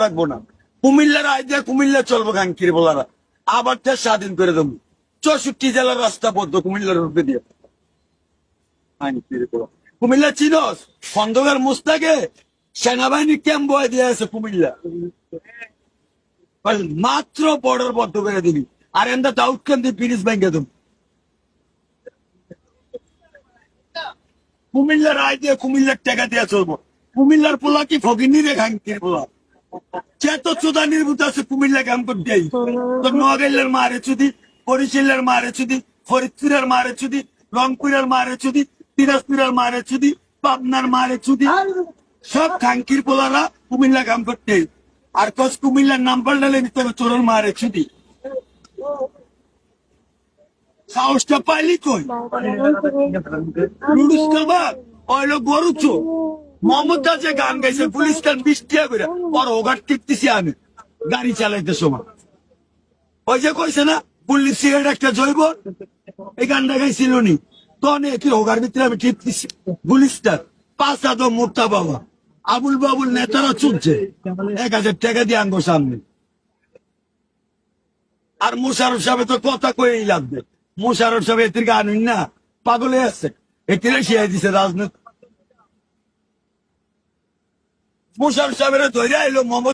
রাখবো না। কুমিল্লার আইডিয়া কুমিল্লা চলবো গাঙ্কির বলারা আবার দেশ স্বাধীন করে দেবো। 64 জেলার রাস্তা বদ্ধ কুমিল্লার রূপে দিয়ে। কুমিল্লা চিনস খন্দকার মুস্তাকে সেনাবাহিনী ক্যাম্প বয়ে দিয়ে আছে কুমিল্লা, মাত্র বর্ডার বদ্ধ করে দিবি। আর এন্দা দাউদ খান দিয়ে ব্রিটিশ ব্যাংকে দেবো। কুমিল্লার আয় দিয়ে কুমিল্লার টাকা দিয়ে চলবো। কুমিল্লার পোলা কি ফকিনি রে গাঙ্কির পোলা চেত চোদা নির্ভূত আছে কুমিল্লা ক্যাম্প দেই। তো নোয়াখালীর মারে চুদি, বরিশালের মারে চুদি, ফরিদপুরের মারে চুদি, রংপুরের মারে চুদি, দিনাজপুরের মারে চুদি, পাবনার মারে চুদি, সব খাঙ্কির পোলারা কুমিল্লা ক্যাম্প দেই। আর কস কুমিল্লার নাম পাল্টালে নিতে হবে চোরের মারে চুদি। সাহসটা পাইলি কই? নুডুস কাবাব ওইলো গরু চো। মোহাম্মদ যে গান গাইছে পুলিশ গান 20 টাকা করে ওর ওগাট টিপতেছি আমি গাড়ি চালাইতে সময়। ওই যে কইছে না পুলিশ সিগারেট একটা জৈব, এই গানটা গাইছিল নি তো কি হোগার ভিতরে আমি টিপতেছি পুলিশটা 5 হাজার মোটা বাবা আবুল বাবুল নেতারা চলছে 1000 টাকা দিয়ে আনবো সামনে। আর মোশারফ সাহেব তো কথা কয়েই লাগবে। মোশারফ সাহেব এর থেকে আনুন না, পাগলে আছে এটিরা শিয়াই দিছে রাজনীতি। মোশারফ সাহেবের ধরে এলো মোহাম্মদ